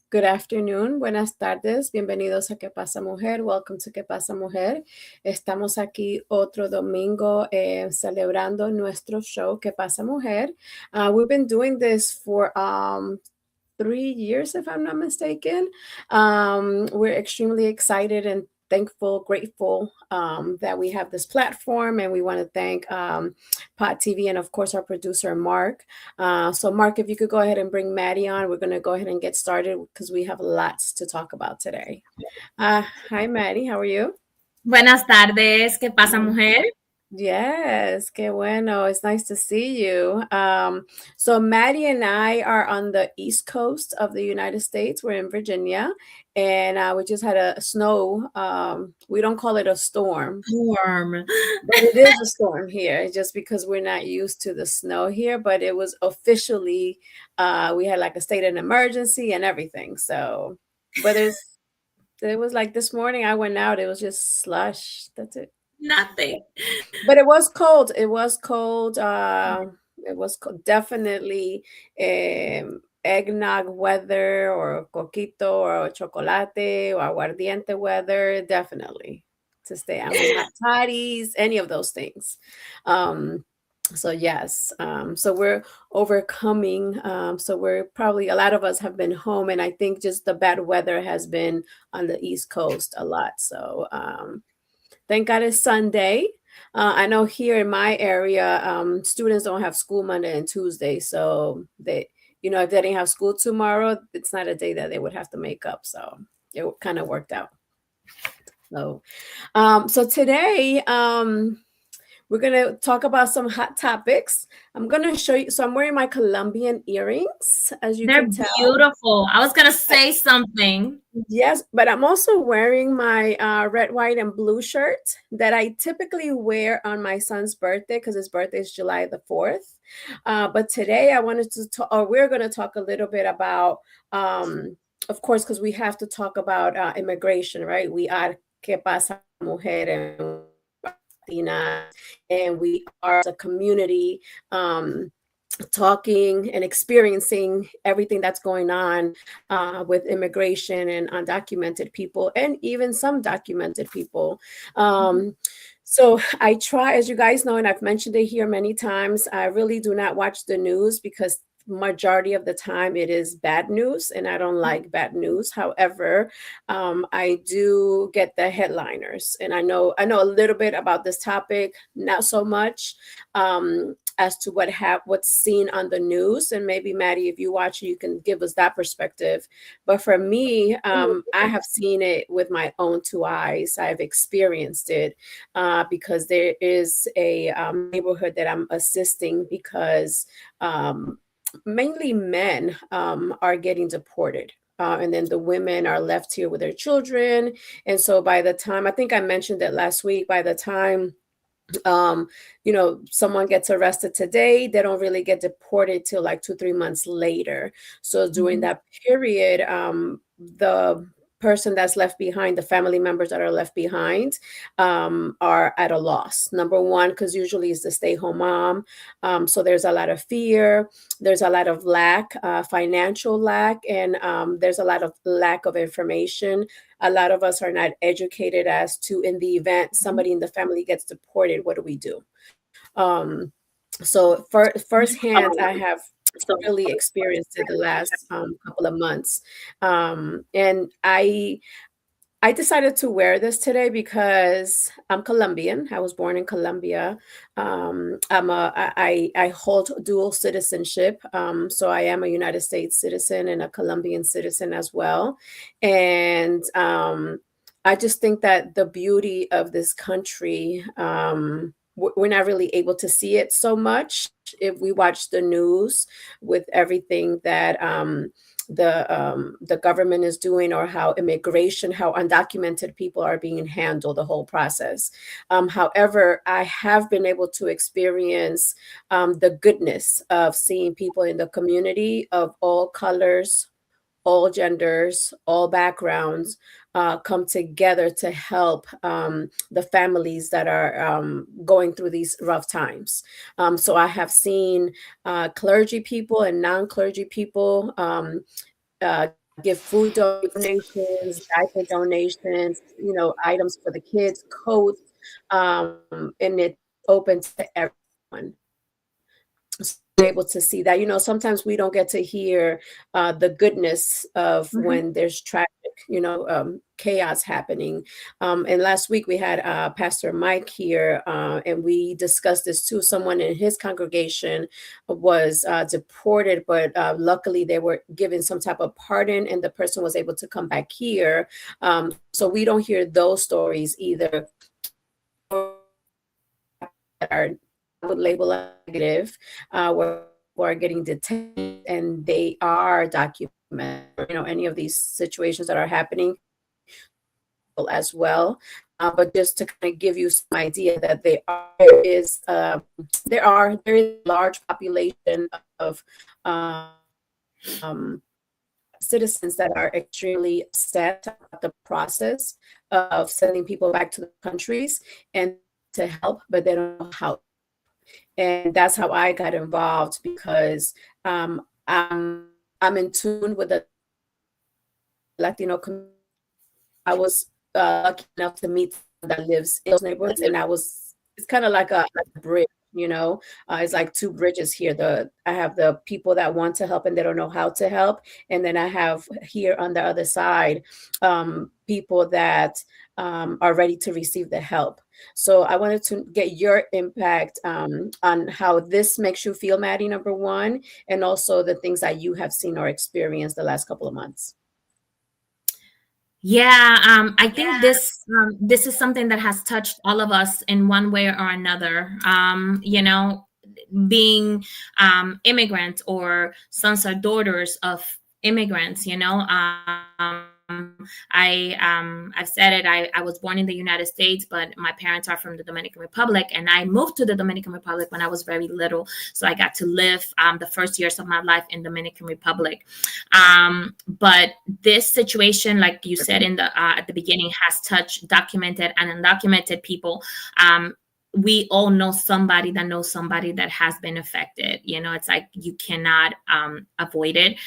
Good afternoon, buenas tardes, bienvenidos a ¿Qué pasa mujer? Welcome to ¿Qué pasa mujer? Estamos aquí otro domingo celebrando nuestro show ¿Qué pasa mujer? We've been doing this for 3 years, if I'm not mistaken. We're extremely excited and thankful, grateful that we have this platform, and we want to thank Pot TV and, of course, our producer Mark. So, Mark, if you could go ahead and bring Maddie on, we're going to go ahead and get started because we have lots to talk about today. Hi, Maddie. How are you? Buenas tardes, ¿qué pasa, mujer? Yes, qué bueno. It's nice to see you. So Maddie and I are on the East Coast of the United States. We're in Virginia, and we just had a snow. We don't call it a storm, Warm. but it is a storm here, just because we're not used to the snow here. But it was officially, we had like a state of emergency and everything. So, but it was like this morning I went out, it was just slush. That's it. Nothing. But it was cold. It was cold. Definitely eggnog weather or coquito or chocolate or aguardiente weather. Definitely to stay at home. Hot toddies, any of those things. Um, so yes, so we're overcoming. So we're probably a lot of us have been home, and I think just the bad weather has been on the East Coast a lot. So thank God it's Sunday. I know here in my area, students don't have school Monday and Tuesday, so if they didn't have school tomorrow, it's not a day that they would have to make up. So it kind of worked out. So today, we're going to talk about some hot topics. I'm going to show you. So I'm wearing my Colombian earrings, as you They're can tell. beautiful. I was going to say something. Yes, but I'm also wearing my red, white, and blue shirt that I typically wear on my son's birthday because his birthday is July the 4th. But today I wanted to talk, or we're going to talk a little bit about, of course, because we have to talk about immigration, right? We are ¿Qué pasa mujer? And Latina, and we are a community talking and experiencing everything that's going on with immigration and undocumented people, and even some documented people. So I try, as you guys know, and I've mentioned it here many times, I really do not watch the news because majority of the time it is bad news, and I don't like bad news. However, I do get the headliners, and I know a little bit about this topic, not so much as to what's seen on the news. And maybe Maddie, if you watch it, you can give us that perspective. But for me, I have seen it with my own two eyes. I've experienced it because there is a neighborhood that I'm assisting because mainly men are getting deported. And then the women are left here with their children. And so by the time, I think I mentioned it last week, by the time someone gets arrested today, they don't really get deported till like 2-3 months later. So during that period, the person that's left behind, the family members that are left behind, are at a loss. Number one, because usually it's the stay-home mom. So there's a lot of fear, there's a lot of lack, financial lack, and there's a lot of lack of information. A lot of us are not educated as to, in the event somebody in the family gets deported, what do we do? So firsthand, I have really experienced it the last couple of months. And I decided to wear this today because I'm Colombian. I was born in Colombia. I hold dual citizenship. So I am a United States citizen and a Colombian citizen as well. And I just think that the beauty of this country, we're not really able to see it so much if we watch the news with everything that the government is doing, or how immigration, how undocumented people are being handled, the whole process. However, I have been able to experience the goodness of seeing people in the community of all colors, all genders, all backgrounds come together to help the families that are going through these rough times. So I have seen clergy people and non-clergy people give food donations, diaper donations, items for the kids, coats, and it's open to everyone. So able to see that. Sometimes we don't get to hear the goodness of Mhm. when there's tragic, chaos happening. And last week we had Pastor Mike here, and we discussed this too. Someone in his congregation was deported, but luckily they were given some type of pardon, and the person was able to come back here. So we don't hear those stories either. That are, I would label as negative, where people are getting detained and they are documented. Any of these situations that are happening as well. But just to kind of give you some idea that there is a large population of citizens that are extremely upset about the process of sending people back to the countries and to help, but they don't know how. And that's how I got involved, because I'm in tune with the Latino community. I was lucky enough to meet someone that lives in those neighborhoods, and it's kind of like a bridge, it's like two bridges here. I have the people that want to help and they don't know how to help, and then I have here on the other side people that are ready to receive the help. So I wanted to get your impact on how this makes you feel, Maddie, number one, and also the things that you have seen or experienced the last couple of months. Yeah, I think this is something that has touched all of us in one way or another. Being immigrants or sons or daughters of immigrants. I've said it. I was born in the United States, but my parents are from the Dominican Republic, and I moved to the Dominican Republic when I was very little. So I got to live the first years of my life in Dominican Republic. But this situation, like you said in the at the beginning, has touched documented and undocumented people. We all know somebody that knows somebody that has been affected. It's like you cannot avoid it.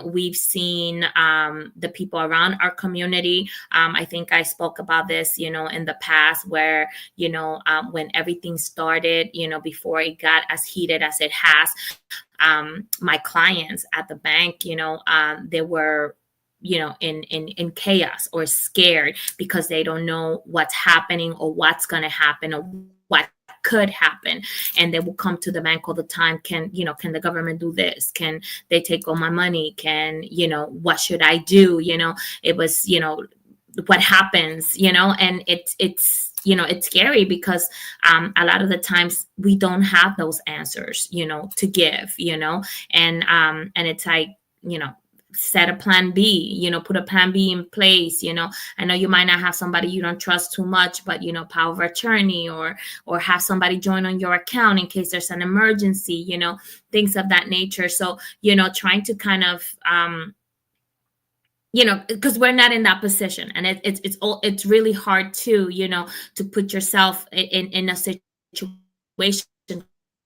We've seen the people around our community. I think I spoke about this, in the past, where, when everything started, before it got as heated as it has, my clients at the bank, they were in chaos or scared because they don't know what's happening or what's going to happen or what could happen. And they will come to the bank all the time. Can the government do this? Can they take all my money? What should I do? It was, what happens, and it's scary because a lot of the times we don't have those answers, to give, and it's like, set a plan B, put a plan B in place. I know you might not have somebody you don't trust too much, but, power of attorney or have somebody join on your account in case there's an emergency, things of that nature. So, trying to kind of, because we're not in that position, and it's really hard to put yourself in a situation,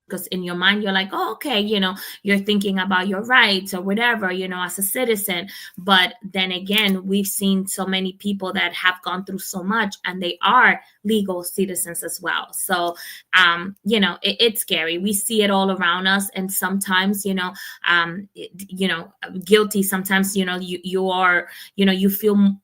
because in your mind you're like, oh, okay, you're thinking about your rights or whatever, as a citizen. But then again, we've seen so many people that have gone through so much, and they are legal citizens as well. So it's scary. We see it all around us, and sometimes guilty. Sometimes you are, you feel,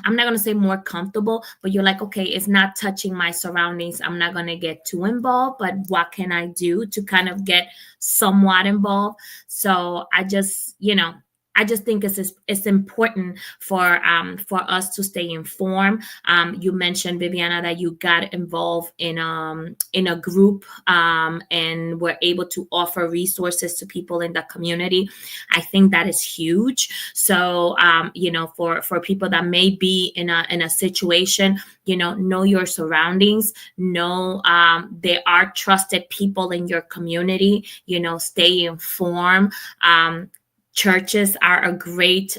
I'm not going to say more comfortable, but you're like, okay, it's not touching my surroundings. I'm not going to get too involved, but what can I do to kind of get somewhat involved? So I just think it's important for us to stay informed. You mentioned, Viviana, that you got involved in a group and were able to offer resources to people in the community. I think that is huge. So for people that may be in a situation, know your surroundings. Know there are trusted people in your community. Stay informed. Churches are a great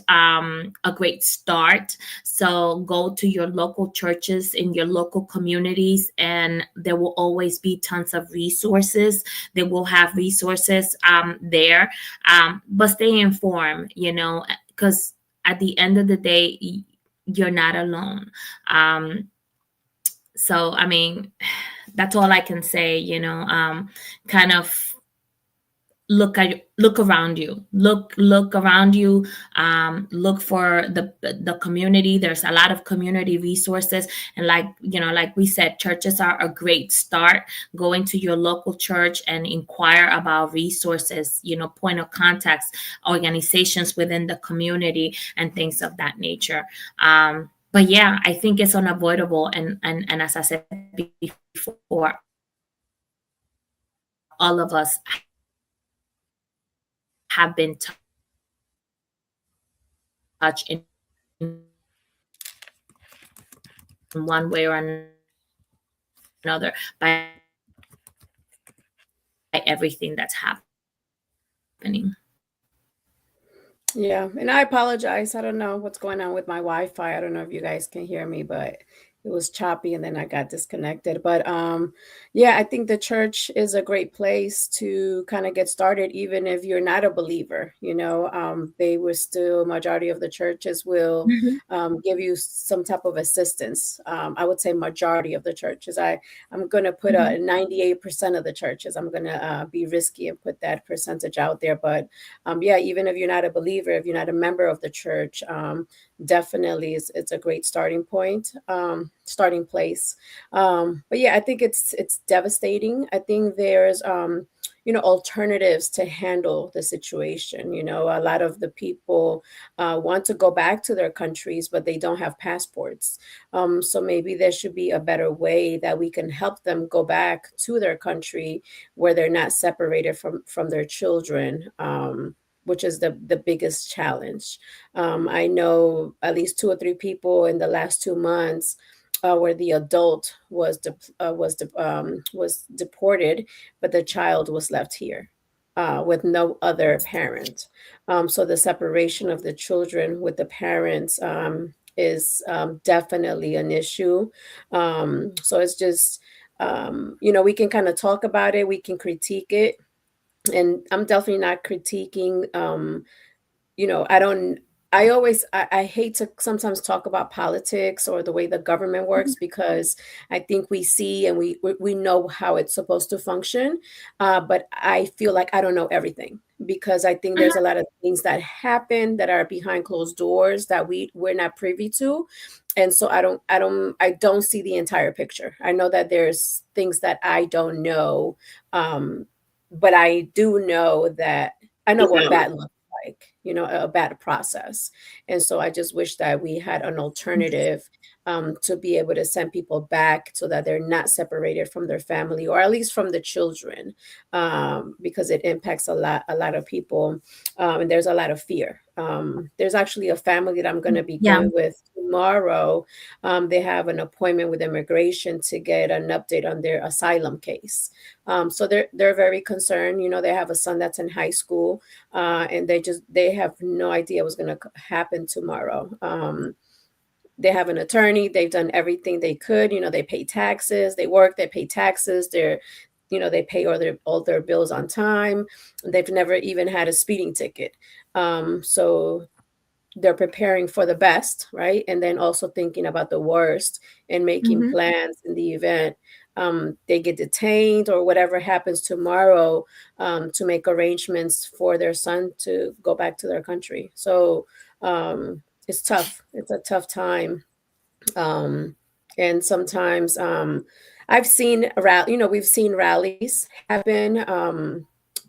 start. So go to your local churches in your local communities, and there will always be tons of resources. They will have resources there, but stay informed, because at the end of the day, you're not alone. Um, so I mean, that's all I can say. Kind of look around you, look around you, look for the community. There's a lot of community resources, and like we said, churches are a great start. Going to your local church and inquire about resources, point of contacts, organizations within the community, and things of that nature. But yeah, I think it's unavoidable, and as I said before, all of us have been touched in one way or another by everything that's happening. Yeah, and I apologize. I don't know what's going on with my Wi-Fi. I don't know if you guys can hear me, but it was choppy and then I got disconnected. But yeah, I think the church is a great place to kind of get started, even if you're not a believer. They will still, majority of the churches will Mhm. give you some type of assistance. I would say majority of the churches. I'm going to put Mhm. 98% of the churches. I'm going to be risky and put that percentage out there, but yeah, even if you're not a believer, if you're not a member of the church, definitely it's a great starting point, starting place. But yeah, I think it's devastating. I think there's alternatives to handle the situation. A lot of the people want to go back to their countries, but they don't have passports. So maybe there should be a better way that we can help them go back to their country where they're not separated from their children. Which is the biggest challenge. I know at least two or three people in the last 2 months where the adult was deported, but the child was left here with no other parent. So the separation of the children with the parents is definitely an issue. So it's just we can kind of talk about it, we can critique it, and I'm definitely not critiquing. I don't. I hate to sometimes talk about politics or the way the government works, because I think we see and we know how it's supposed to function, but I feel like I don't know everything, because I think there's a lot of things that happen that are behind closed doors that we're not privy to, and so I don't see the entire picture. I know that there's things that I don't know, but I do know that I know what bad looks like, a bad process. And so I just wish that we had an alternative to be able to send people back so that they're not separated from their family, or at least from the children, because it impacts a lot of people, and there's a lot of fear. There's actually a family that I'm going to be Yeah. going with tomorrow. They have an appointment with immigration to get an update on their asylum case. So they're very concerned. They have a son that's in high school, and they have no idea what's going to happen tomorrow. They have an attorney. They've done everything they could. They pay taxes. They work. They pay taxes. They pay all their bills on time. They've never even had a speeding ticket. So they're preparing for the best, right? And then also thinking about the worst and making Mhm. plans in the event they get detained or whatever happens tomorrow, to make arrangements for their son to go back to their country. So it's tough. It's a tough time. um, and sometimes we've seen rallies happen,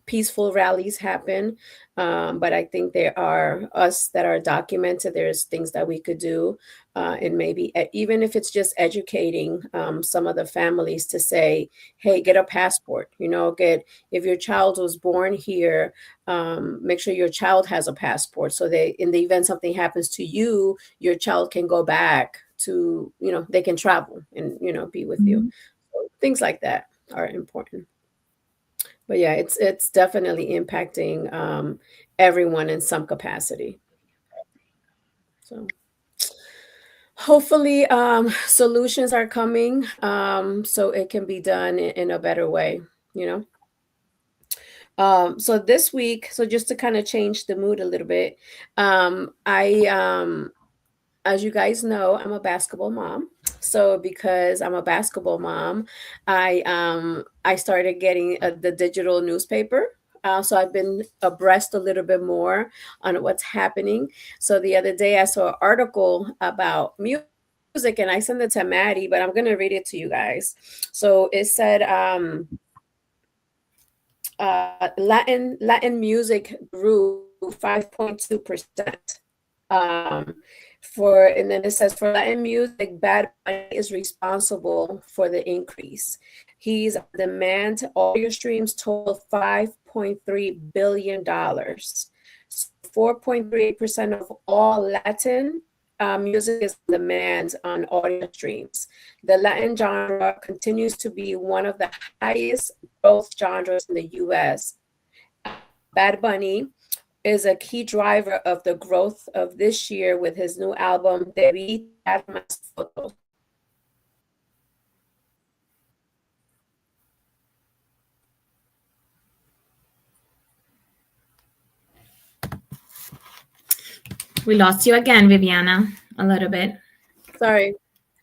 peaceful rallies happen, but I think there are us that are documented. There's things that we could do, and maybe even if it's just educating some of the families to say, hey, get a passport. Get, if your child was born here, make sure your child has a passport, so they, in the event something happens to you, your child can go back to, they can travel and, be with you. Mhm. So things like that are important. But yeah, it's definitely impacting everyone in some capacity. So hopefully solutions are coming, so it can be done in a better way, you know. So this week, so just to kind of change the mood a little bit, I as you guys know, I'm a basketball mom. So because I'm a basketball mom, I started getting the digital newspaper. So I've been abreast a little bit more on what's happening. So the other day I saw an article about music, and I sent it to Maddie, but I'm gonna read it to you guys. So it said Latin music grew 5.2%. Um, and then it says for Latin music, Bad Bunny is responsible for the increase. He's on demand. Audio streams total $5.3 billion. So 4.3% of all Latin music is on demand on audio streams. The Latin genre continues to be one of the highest growth genres in the US. Bad Bunny is a key driver of the growth of this year with his new album, Debí Dar Más Fotos. We lost you again, Viviana, a little bit. Sorry.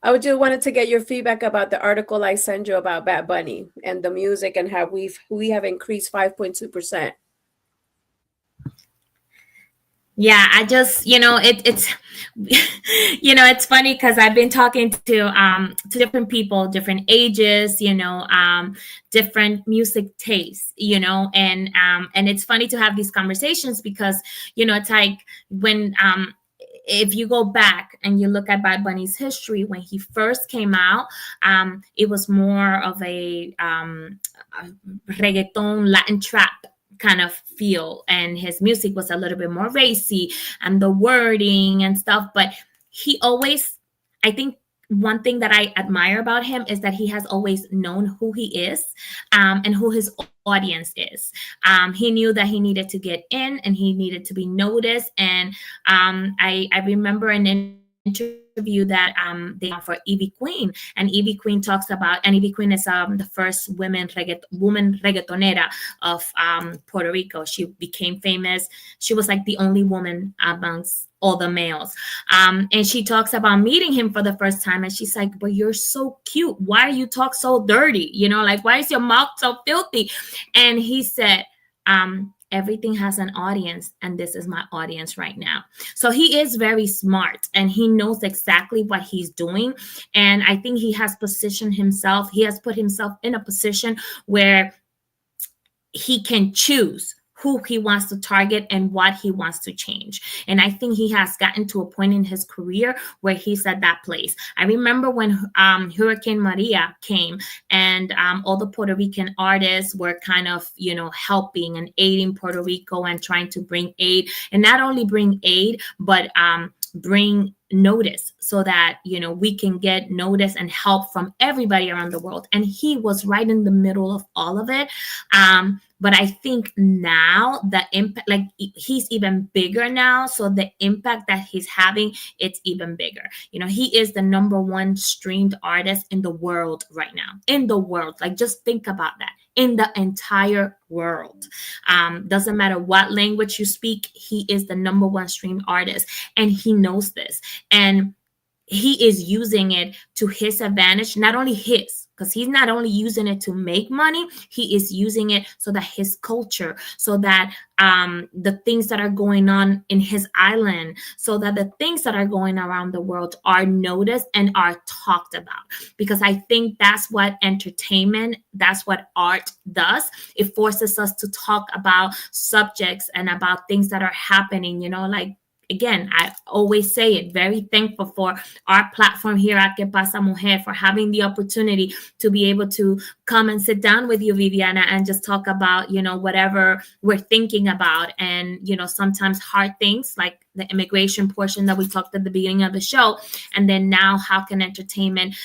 I just wanted to get your feedback about the article I sent you about Bad Bunny and the music and how we have increased 5.2%. Yeah, I just, it's it's funny because I've been talking to different people, different ages, different music tastes, and it's funny to have these conversations because it's like when if you go back and you look at Bad Bunny's history, when he first came out, it was more of a reggaeton Latin trap kind of feel, and his music was a little bit more racy and the wording and stuff. But he always, I think one thing that I admire about him is that he has always known who he is, and who his audience is. He knew that he needed to get in and he needed to be noticed. And I remember an interview that they for Evie Queen, and Evie Queen talks about, and Evie Queen is the first woman reggaetonera of Puerto Rico. She became famous. She was like the only woman amongst all the males. And she talks about meeting him for the first time, and she's like, but you're so cute. Why you talk so dirty? Like, why is your mouth so filthy? And he said, everything has an audience, and this is my audience right now. So he is very smart, and he knows exactly what he's doing. And I think he has positioned himself, he has put himself in a position where he can choose who he wants to target and what he wants to change. And I think he has gotten to a point in his career where he's at that place. I remember when Hurricane Maria came, and all the Puerto Rican artists were kind of, helping and aiding Puerto Rico and trying to bring aid, and not only bring aid, but bring notice so that we can get notice and help from everybody around the world. And he was right in the middle of all of it. But I think now the impact, like he's even bigger now, so the impact that he's having, it's even bigger. He is the number one streamed artist in the world right now, in the world. Like, just think about that, in the entire world. Doesn't matter what language you speak, he is the number one streamed artist, and he knows this. And he is using it to his advantage, not only his, because he's not only using it to make money, he is using it so that his culture, so that the things that are going on in his island, so that the things that are going around the world are noticed and are talked about. Because I think that's what entertainment, that's what art does. It forces us to talk about subjects and about things that are happening, like, again, I always say it, very thankful for our platform here at Que Pasa Mujer, for having the opportunity to be able to come and sit down with you, Viviana, and just talk about, whatever we're thinking about. And, sometimes hard things like the immigration portion that we talked at the beginning of the show. And then now, how can entertainment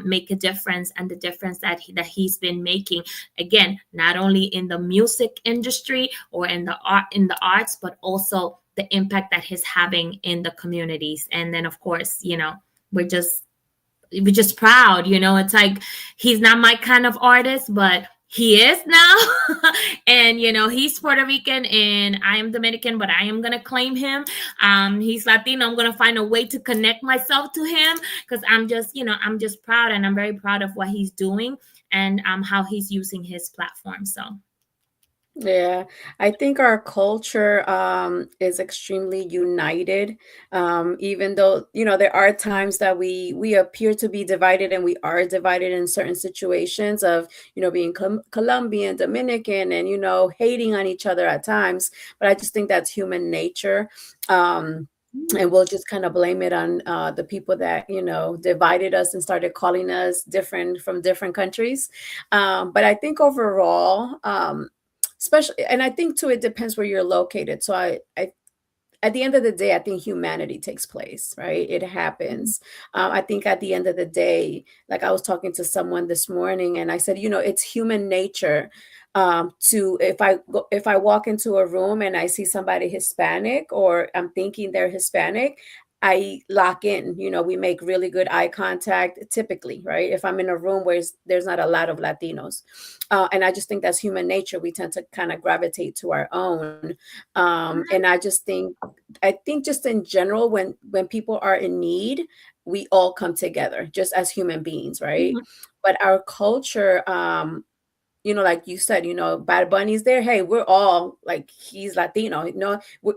make a difference, and the difference that he's been making, again, not only in the music industry or in the arts, but also the impact that he's having in the communities. And then, of course, we're just proud. It's like, he's not my kind of artist, but he is now. And he's Puerto Rican and I am Dominican, but I am gonna claim him. He's Latino. I'm gonna find a way to connect myself to him, because I'm just proud, and I'm very proud of what he's doing, and how he's using his platform. So Yeah, I think our culture is extremely united. Even though, there are times that we appear to be divided, and we are divided in certain situations of, being Colombian, Dominican, and, hating on each other at times. But I just think that's human nature. And we'll just kind of blame it on the people that, divided us and started calling us different from different countries. But I think overall, especially, and I think too, it depends where you're located. So I at the end of the day, I think humanity takes place, right? It happens. I think at the end of the day, like I was talking to someone this morning, and I said, it's human nature to if I walk into a room and I see somebody Hispanic, or I'm thinking they're Hispanic, I lock in. We make really good eye contact typically, right? If I'm in a room where there's not a lot of Latinos, and I just think that's human nature. We tend to kind of gravitate to our own, and I think just in general, when people are in need, we all come together just as human beings, right? Mhm. But our culture, like you said, Bad Bunny's there. Hey, we're all like, he's Latino.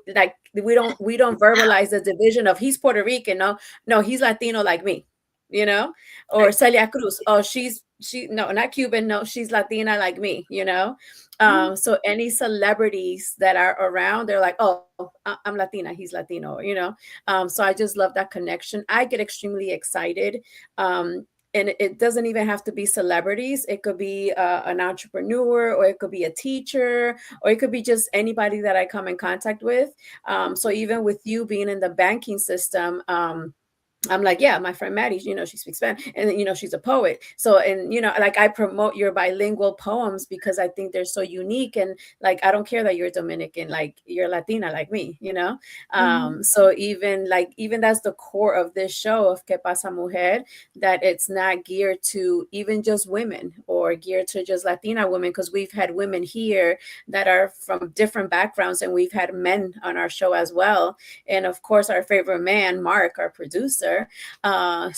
Like we don't verbalize the division of he's Puerto Rican. No, no, he's Latino like me. Or Right. Celia Cruz. Oh, she no, not Cuban. No, she's Latina like me. Mhm. So any celebrities that are around, they're like, oh, I'm Latina. He's Latino. So I just love that connection. I get extremely excited. And it doesn't even have to be celebrities. It could be an entrepreneur, or it could be a teacher, or it could be just anybody that I come in contact with. So even with you being in the banking system, I'm like, yeah, my friend Maddie, she speaks Spanish, and she's a poet. So, and like, I promote your bilingual poems because I think they're so unique. And like, I don't care that you're Dominican, like you're Latina like me. Mhm. So even that's the core of this show of Que Pasa Mujer, that it's not geared to even just women or geared to just Latina women, because we've had women here that are from different backgrounds, and we've had men on our show as well. And of course, our favorite man, Mark, our producer. Yeah,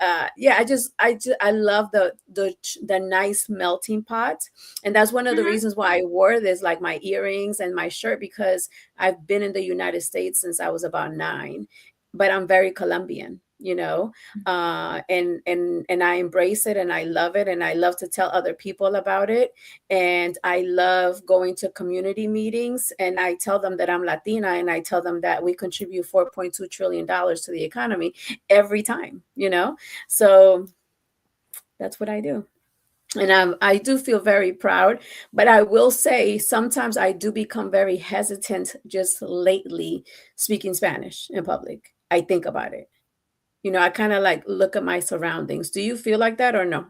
I love the nice melting pot, and that's one of the Mhm. reasons why I wore this, like my earrings and my shirt, because I've been in the United States since I was about 9, but I'm very Colombian. And I embrace it, and I love it, and I love to tell other people about it. And I love going to community meetings, and I tell them that I'm Latina, and I tell them that we contribute $4.2 trillion to the economy every time. So that's what I do. And I do feel very proud, but I will say sometimes I do become very hesitant just lately speaking Spanish in public. I think about it. I kind of like look at my surroundings. Do you feel like that or no?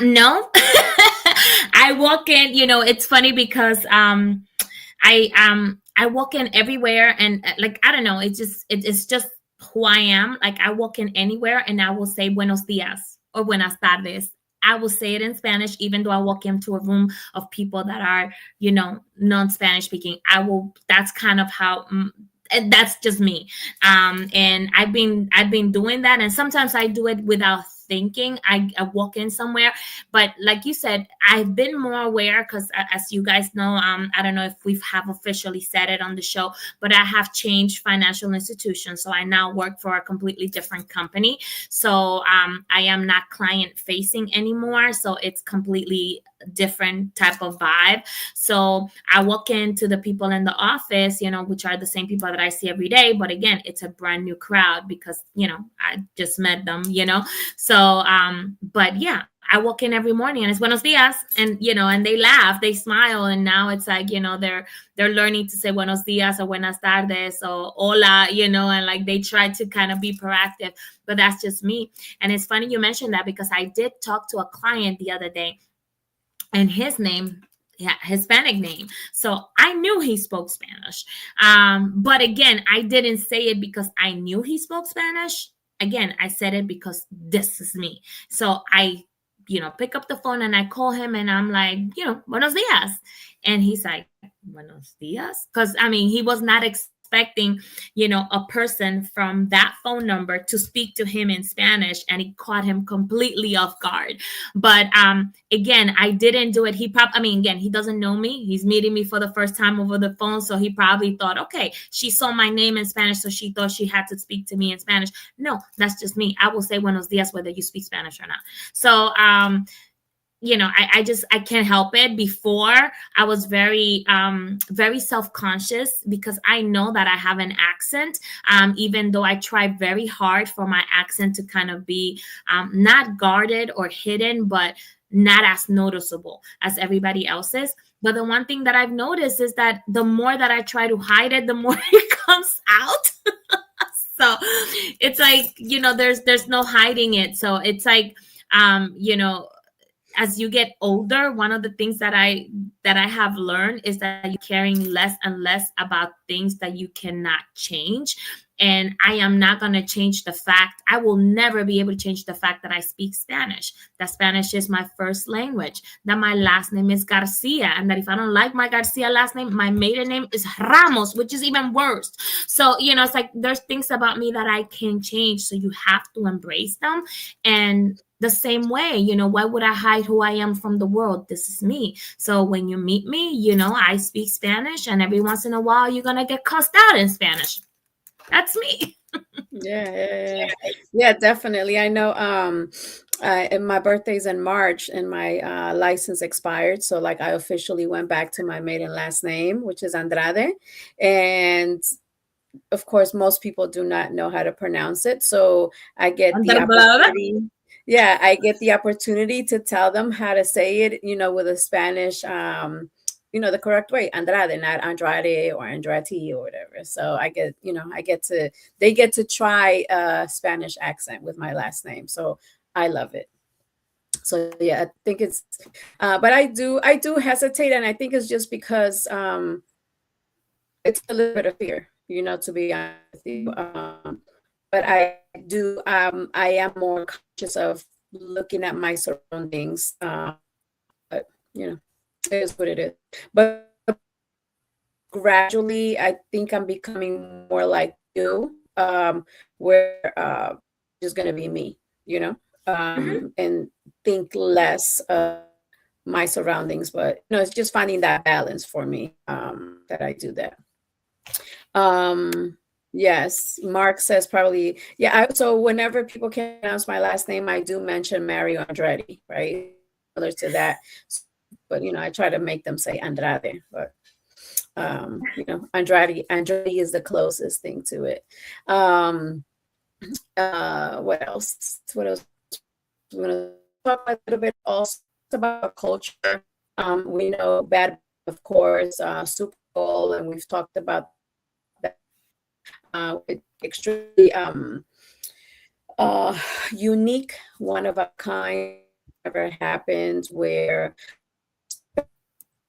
No. I walk in, it's funny because I walk in everywhere, and like, I don't know, it's just who I am. Like, I walk in anywhere and I will say buenos dias or buenas tardes. I will say it in Spanish, even though I walk into a room of people that are, non-Spanish speaking. That's kind of how, and that's just me. And I've been doing that, and sometimes I do it without thinking. I walk in somewhere, but like you said, I've been more aware because, as you guys know, I don't know if we have officially said it on the show, but I have changed financial institutions. So I now work for a completely different company. So I am not client facing anymore. So it's completely different type of vibe. So I walk into the people in the office, which are the same people that I see every day. But again, it's a brand new crowd because, I just met them. So, but yeah, I walk in every morning and it's buenos dias, and and they laugh, they smile, and now it's like, they're learning to say buenos dias or buenas tardes or hola, and like they try to kind of be proactive, but that's just me. And it's funny you mentioned that because I did talk to a client the other day, and his name, yeah, Hispanic name. So I knew he spoke Spanish. But again, I didn't say it because I knew he spoke Spanish. Again, I said it because this is me. So pick up the phone and I call him and I'm like, buenos dias. And he's like, buenos dias. Because, I mean, he was not expecting, a person from that phone number to speak to him in Spanish, and it caught him completely off guard. But again, I didn't do it. Again, he doesn't know me. He's meeting me for the first time over the phone. So he probably thought, okay, she saw my name in Spanish, so she thought she had to speak to me in Spanish. No, that's just me. I will say buenos dias whether you speak Spanish or not. So, I can't help it. Before, I was very, very self-conscious because I know that I have an accent, even though I try very hard for my accent to kind of be not guarded or hidden, but not as noticeable as everybody else's. But the one thing that I've noticed is that the more that I try to hide it, the more it comes out. So it's like, there's no hiding it. So it's like, as you get older, one of the things that I have learned is that you're caring less and less about things that you cannot change. And I am not going to change the fact, I will never be able to change the fact that I speak Spanish, that Spanish is my first language, that my last name is Garcia, and that if I don't like my Garcia last name, my maiden name is Ramos, which is even worse. So, it's like there's things about me that I can change. So you have to embrace them. And the same way, why would I hide who I am from the world? This is me. So when you meet me, I speak Spanish, and every once in a while, you're going to get cussed out in Spanish. That's me. Yeah, definitely. I know. And my birthday's in March, and my license expired. So, like, I officially went back to my maiden last name, which is Andrade. And of course, most people do not know how to pronounce it. So I get the opportunity. Yeah, I get the opportunity to tell them how to say it, with a Spanish, the correct way, Andrade, not Andrade or Andrade or whatever. So they get to try a Spanish accent with my last name. So I love it. So yeah, I think it's, but I do hesitate, and I think it's just because it's a little bit of fear, to be honest with you. But I am more conscious of looking at my surroundings. But it is what it is. But gradually, I think I'm becoming more like you, where just going to be me, and think less of my surroundings. But it's just finding that balance for me, that I do that. Yes, Mark says probably, yeah. So whenever people can't pronounce my last name, I do mention Mario Andretti, right? Similar to that. But I try to make them say Andrade, but Andrade is the closest thing to it. What else? We're gonna talk a little bit also about culture. We know bad, of course, Super Bowl, and we've talked about that. Extremely unique, one of a kind, ever happened, where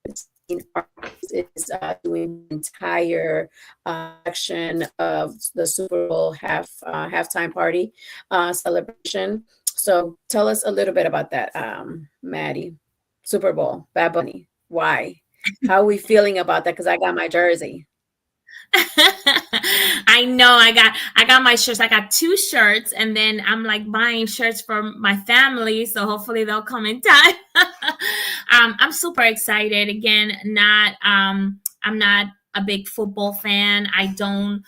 is doing the entire section of the Super Bowl halftime party celebration. So tell us a little bit about that, Maddie. Super Bowl, Bad Bunny. Why? How are we feeling about that? Because I got my jersey. I know I got my shirts. I got 2 shirts, and then I'm like buying shirts for my family, so hopefully they'll come in time. I'm super excited. Again, I'm not a big football fan. I don't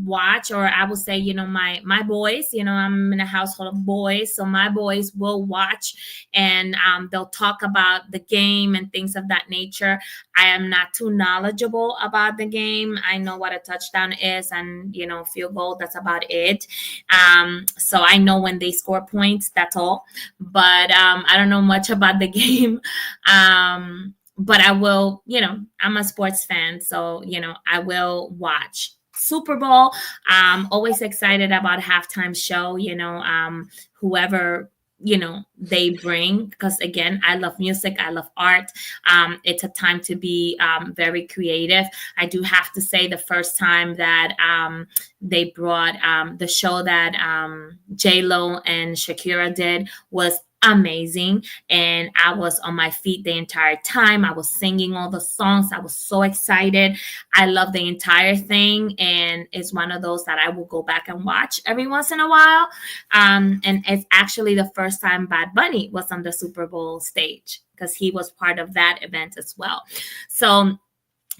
watch, or I would say, my boys, I'm in a household of boys. So my boys will watch, and they'll talk about the game and things of that nature. I am not too knowledgeable about the game. I know what a touchdown is, and, field goal, that's about it. So I know when they score points, that's all. But I don't know much about the game. But I will, I'm a sports fan. So, I will watch Super Bowl. Always excited about halftime show, whoever, they bring, because again, I love music, I love art. It's a time to be very creative. I do have to say, the first time that they brought the show that J-Lo and Shakira did was amazing. And I was on my feet the entire time. I was singing all the songs. I was so excited. I love the entire thing. And it's one of those that I will go back and watch every once in a while. And it's actually the first time Bad Bunny was on the Super Bowl stage, because he was part of that event as well. So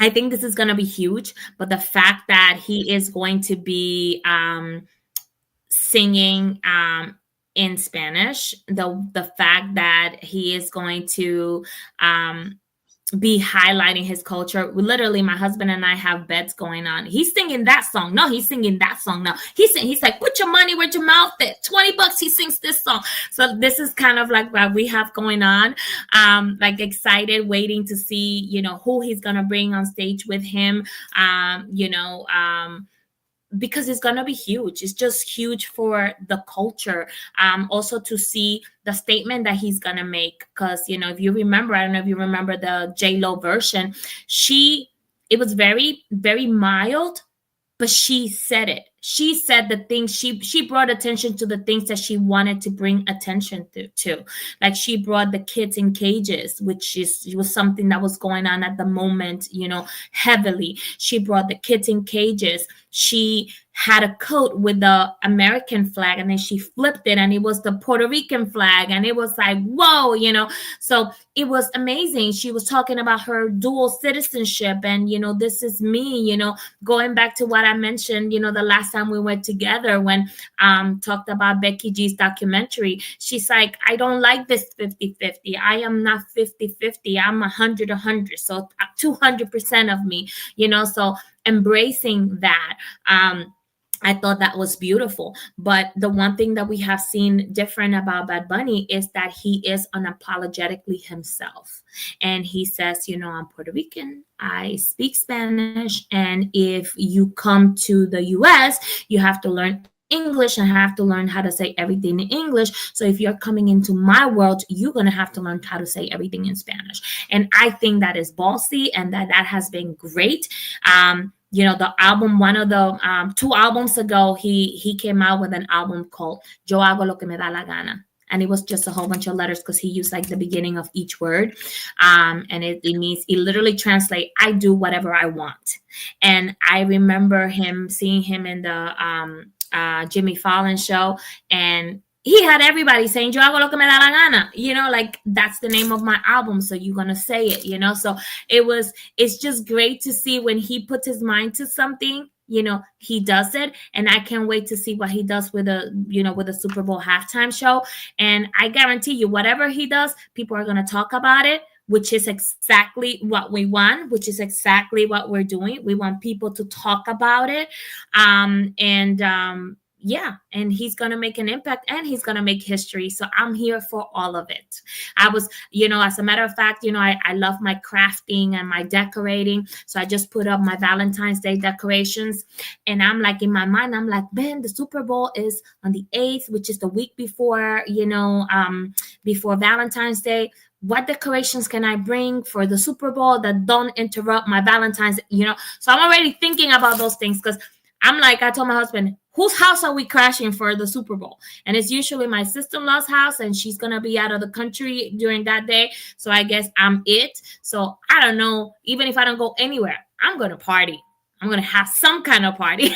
I think this is going to be huge. But the fact that he is going to be singing in Spanish, the fact that he is going to be highlighting his culture. Literally, my husband and I have bets going on. He's singing that song. No, he's singing that song. No, he's like, put your money where your mouth is. $20. He sings this song. So this is kind of like what we have going on. Like excited, waiting to see, who he's gonna bring on stage with him. Because it's gonna be huge. It's just huge for the culture. Also to see the statement that he's gonna make, because if you remember, I don't know if you remember the J-Lo version, it was very, very mild, but she said it. She said the things, she brought attention to the things that she wanted to bring attention to. Like she brought the kids in cages, which was something that was going on at the moment, heavily. She brought the kids in cages. She had a coat with the American flag, and then she flipped it and it was the Puerto Rican flag, and it was like, whoa, so it was amazing. She was talking about her dual citizenship, and this is me, going back to what I mentioned, the last time we went together, when talked about Becky G's documentary. She's like, I don't like this 50-50. I am not 50-50. I'm 100-100. So 200% of me, so embracing that. I thought that was beautiful. But the one thing that we have seen different about Bad Bunny is that he is unapologetically himself. And he says, I'm Puerto Rican, I speak Spanish, and if you come to the US, you have to learn English and have to learn how to say everything in English. So if you're coming into my world, you're going to have to learn how to say everything in Spanish. And I think that is ballsy, and that has been great. The album, one of the 2 albums ago, he came out with an album called Yo hago lo que me da la gana. And it was just a whole bunch of letters, because he used like the beginning of each word. And it means, it literally translates, I do whatever I want. And I remember seeing him in the Jimmy Fallon show, and he had everybody saying, Yo hago lo que me da la gana, like that's the name of my album, so you're gonna say it, so it's just great to see when he puts his mind to something, he does it. And I can't wait to see what he does with a Super Bowl halftime show. And I guarantee you, whatever he does, people are gonna talk about it, which is exactly what we want, which is exactly what we're doing. We want people to talk about it. Yeah, and he's going to make an impact, and he's going to make history. So I'm here for all of it. I was, as a matter of fact, I love my crafting and my decorating. So I just put up my Valentine's Day decorations, and I'm like, in my mind, I'm like, man, the Super Bowl is on the 8th, which is the week before, before Valentine's Day. What decorations can I bring for the Super Bowl that don't interrupt my Valentine's, So I'm already thinking about those things, because I'm like, I told my husband, whose house are we crashing for the Super Bowl? And it's usually my sister-in-law's house, and she's going to be out of the country during that day. So I guess I'm it. So I don't know. Even if I don't go anywhere, I'm going to party. I'm going to have some kind of party.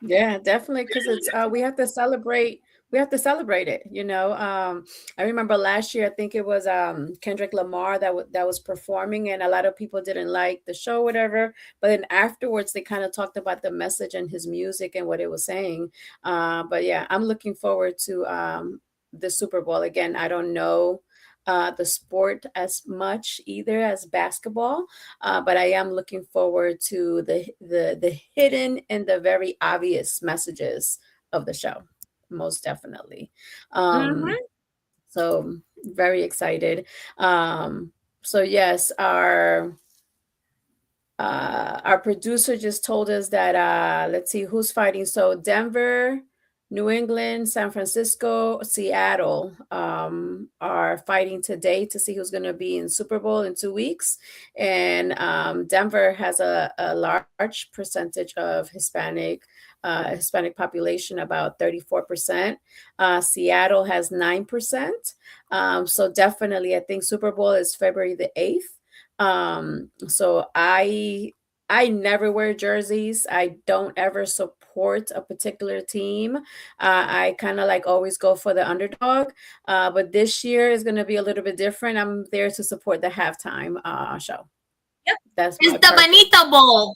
Yeah, definitely. Because it's, we have to celebrate. We have to celebrate it. I remember last year, I think it was Kendrick Lamar that was performing, and a lot of people didn't like the show, whatever. But then afterwards, they kind of talked about the message and his music and what it was saying. But yeah, I'm looking forward to the Super Bowl. Again, I don't know the sport as much either as basketball, but I am looking forward to the hidden and the very obvious messages of the show. Most definitely. Mhm. So very excited. So yes, our producer just told us that let's see who's fighting. So Denver New England, San Francisco, Seattle are fighting today to see who's going to be in Super Bowl in 2 weeks. And Denver has a large percentage of Hispanic population, about 34%. Seattle has 9%. So definitely, I think Super Bowl is February the 8th. So I never wear jerseys. I don't ever support a particular team. I kind of like always go for the underdog. But this year is going to be a little bit different. I'm there to support the halftime show. Yep. That's It's my the purpose. Benito Bowl.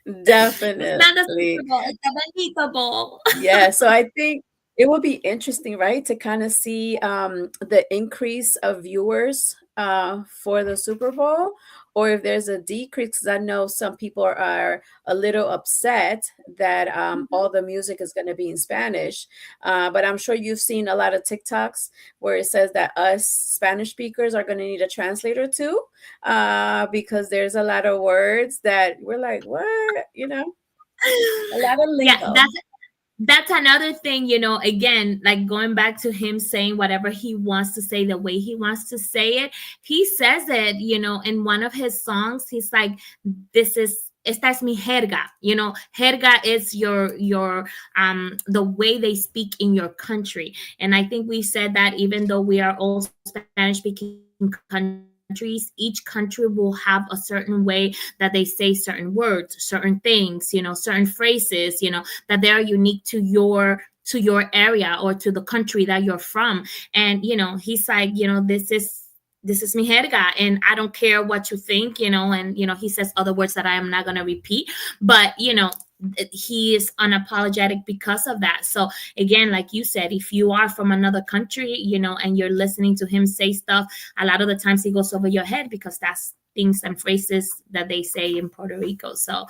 It's not the Definitely. Super Bowl. It's the Benito Bowl. Yeah, so I think it will be interesting, right, to kind of see the increase of viewers for the Super Bowl, or if there's a decrease. Because I know some people are a little upset that Mhm. all the music is going to be in Spanish. But I'm sure you've seen a lot of TikToks where it says that us Spanish speakers are going to need a translator too, because there's a lot of words that we're like, what? A lot of Yeah, lingo. that's another thing, again, like going back to him saying whatever he wants to say the way he wants to say it. He says it, in one of his songs. He's like, this is esta es mi jerga. Jerga is your the way they speak in your country. And I think we said that even though we are all Spanish speaking countries, each country will have a certain way that they say certain words, certain things, certain phrases, that they are unique to your area or to the country that you're from. And he's like, this is mi jerga, and I don't care what you think, and he says other words that I am not going to repeat, but he is unapologetic because of that. So again, like you said, if you are from another country, and you're listening to him say stuff, a lot of the times he goes over your head because that's things and phrases that they say in Puerto Rico. So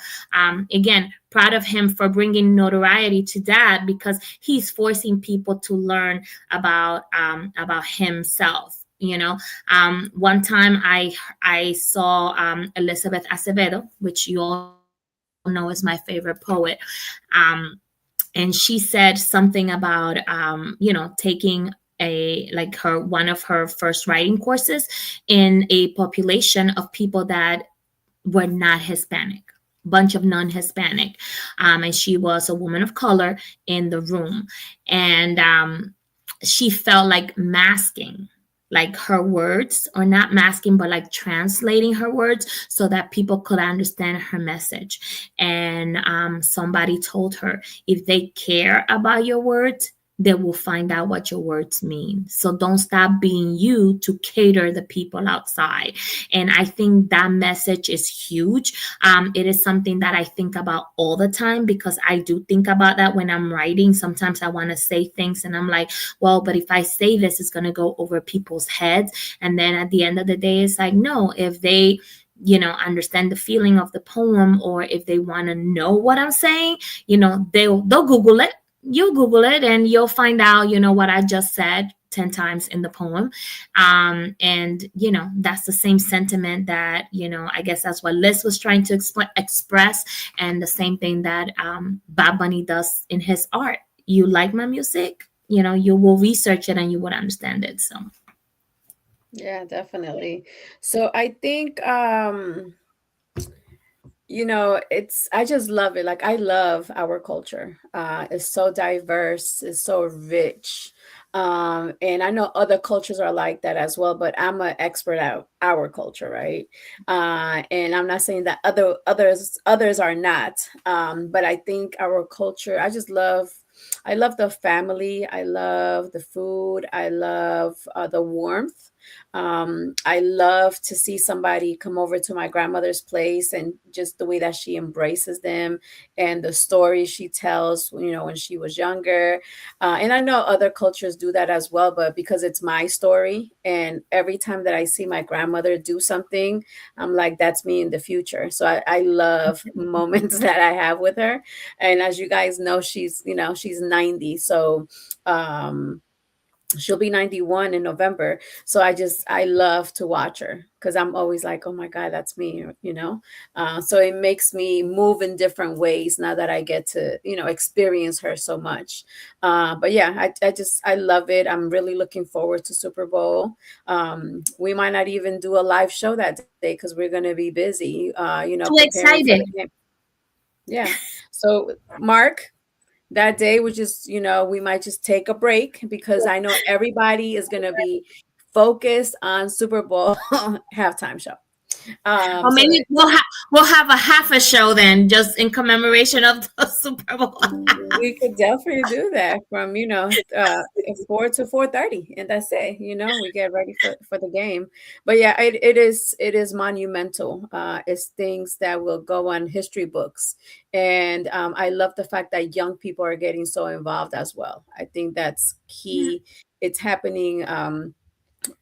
again, proud of him for bringing notoriety to that, because he's forcing people to learn about himself. One time I saw Elizabeth Acevedo, which you all know is my favorite poet. And she said something about taking one of her first writing courses in a population of people that were not Hispanic, bunch of non-Hispanic. And she was a woman of color in the room. And she felt like masking like her words, or not masking, but like translating her words so that people could understand her message. And somebody told her, if they care about your words, they will find out what your words mean. So don't stop being you to cater the people outside. And I think that message is huge. It is something that I think about all the time, because I do think about that when I'm writing. Sometimes I want to say things and I'm like, well, but if I say this, it's going to go over people's heads. And then at the end of the day, it's like, no, if they understand the feeling of the poem, or if they want to know what I'm saying, they'll Google it. You'll Google it and you'll find out, what I just said 10 times in the poem. And, that's the same sentiment that, I guess that's what Liz was trying to express. And the same thing that Bad Bunny does in his art. You like my music, you will research it and you would understand it. So. Yeah, definitely. So I think I just love it. Like, I love our culture. It's so diverse, it's so rich. And I know other cultures are like that as well, but I'm an expert at our culture, right? And I'm not saying that others are not. But I think our culture, I love the family, I love the food, I love the warmth. I love to see somebody come over to my grandmother's place, and just the way that she embraces them, and the stories she tells, when she was younger. And I know other cultures do that as well, but because it's my story, and every time that I see my grandmother do something, I'm like, that's me in the future. So I love moments that I have with her. And as you guys know, she's 90. So, um, she'll be 91 in November. So I love to watch her because I'm always like, oh my God, that's me, you know? So it makes me move in different ways now that I get to, experience her so much. But yeah, I love it. I'm really looking forward to Super Bowl. We might not even do a live show that day because we're going to be busy, Too preparing for the excited. game. Yeah. So, Mark, that day we just, we might just take a break because I know everybody is going to be focused on Super Bowl halftime show. Or So maybe we'll have a half a show then, just in commemoration of the Super Bowl. we could definitely do that from, 4 to 4:30, and that's it. We get ready for the game. But yeah, it is monumental. It's things that will go on history books, and I love the fact that young people are getting so involved as well. I think that's key. It's happening.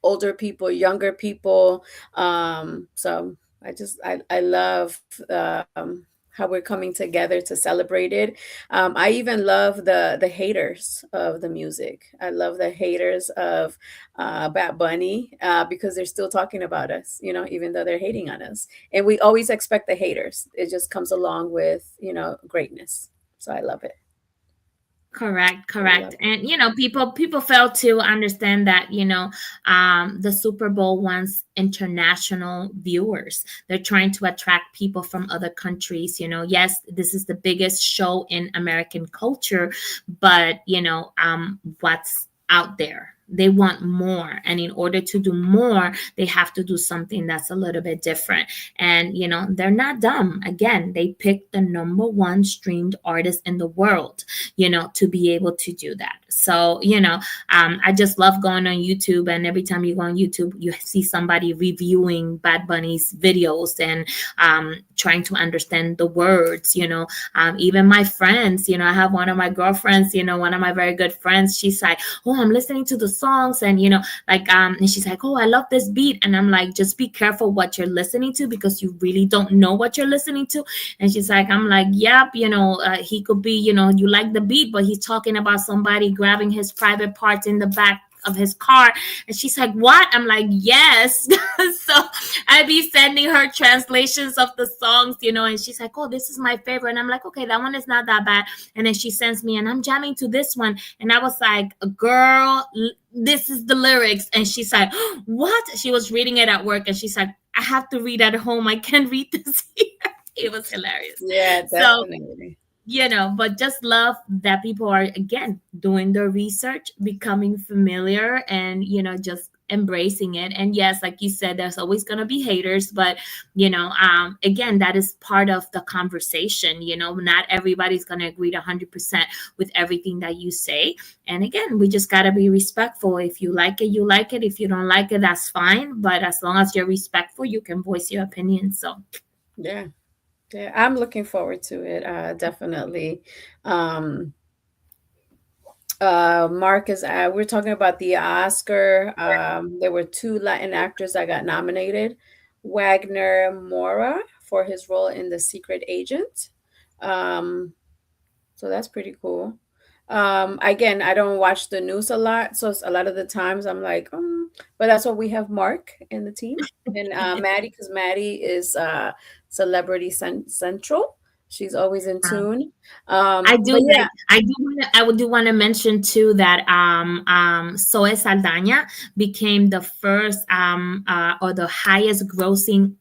Older people, younger people. So I love how we're coming together to celebrate it. I even love the haters of the music. I love the haters of Bad Bunny because they're still talking about us, even though they're hating on us. And we always expect the haters. It just comes along with, greatness. So I love it. Correct, I correct. love it. And people fail to understand that, the Super Bowl wants international viewers. They're trying to attract people from other countries. Yes, this is the biggest show in American culture, but what's out there? They want more. And in order to do more, they have to do something that's a little bit different. And, they're not dumb. Again, they picked the number one streamed artist in the world, to be able to do that. So, I just love going on YouTube. And every time you go on YouTube, you see somebody reviewing Bad Bunny's videos and trying to understand the words, even my friends, I have one of my girlfriends, one of my very good friends. She's like, oh, I'm listening to the songs. And, and she's like, oh, I love this beat. And I'm like, just be careful what you're listening to because you really don't know what you're listening to. And she's like, I'm like, yep, he could be, you like the beat, but he's talking about somebody grabbing his private parts in the back of his car. And she's like, what? I'm like, yes. So I'd be sending her translations of the songs, and she's like, oh, this is my favorite. And I'm like, okay, that one is not that bad. And then she sends me, and I'm jamming to this one. And I was like, girl, this is the lyrics. And she's like, what? She was reading it at work, and she's like, I have to read at home. I can't read this here. It was hilarious. Yeah, So, definitely. but just love that people are, again, doing their research, becoming familiar, and, just embracing it. And yes, like you said, there's always going to be haters, but, again, that is part of the conversation. Not everybody's going to agree to 100% with everything that you say. And again, we just got to be respectful. If you like it, you like it. If you don't like it, that's fine. But as long as you're respectful, you can voice your opinion. So, Yeah. Yeah, I'm looking forward to it. Definitely. Um, Marcus, we're talking about the Oscar. There were two Latin actors that got nominated. Wagner Mora for his role in The Secret Agent. Um, so that's pretty cool. Again, I don't watch the news a lot, so a lot of the times I'm like, but that's what we have Mark in the team and Maddie, because Maddie is Celebrity Central. She's always in tune. I do But yeah, like. I would do want to mention too that Zoe Saldaña became the first or the highest grossing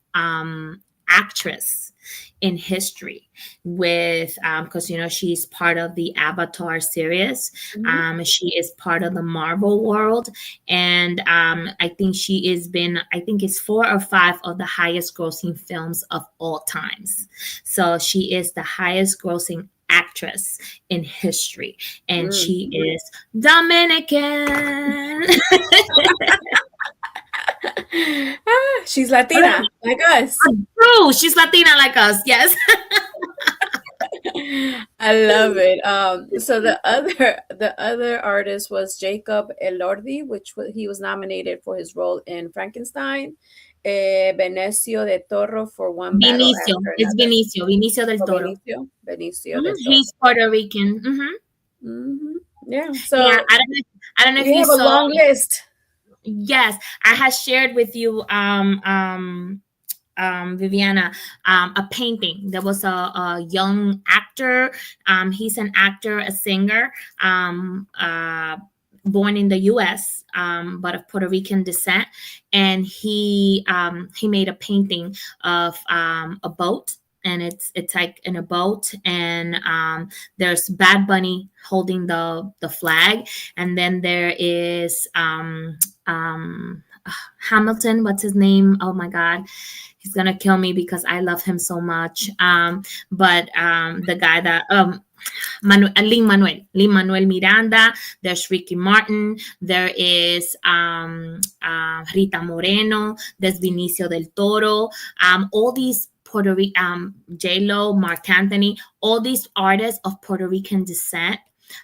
actress in history with because she's part of the Avatar series. mhm, She is part of the Marvel world, and I think it's 4 or 5 of the highest grossing films of all times. So she is the highest grossing actress in history, and mm. she is Dominican. She's Latina like us. True, she's Latina like us. Yes. I love it. So the other artist was Jacob Elordi, he was nominated for his role in Frankenstein. Benicio de Toro for One Battle Vinicio. After It's Another. Vinicio del Oh, Toro. Benicio de Toro. He's Puerto Rican. Hmm. Yeah. Yeah, So I don't know. I don't know if We you have a saw. long list. Yes, I had shared with you, Viviana, a painting. There was a young actor. He's an actor, a singer, born in the U.S., but of Puerto Rican descent, and he made a painting of a boat. And it's like in a boat, and there's Bad Bunny holding the flag, and then there is Hamilton. What's his name? Oh my God, he's gonna kill me because I love him so much. But the guy that Lin Manuel Miranda. There's Ricky Martin. There is Rita Moreno. There's Vinicio del Toro. All these Puerto Rican, J Lo, Mark Anthony, all these artists of Puerto Rican descent.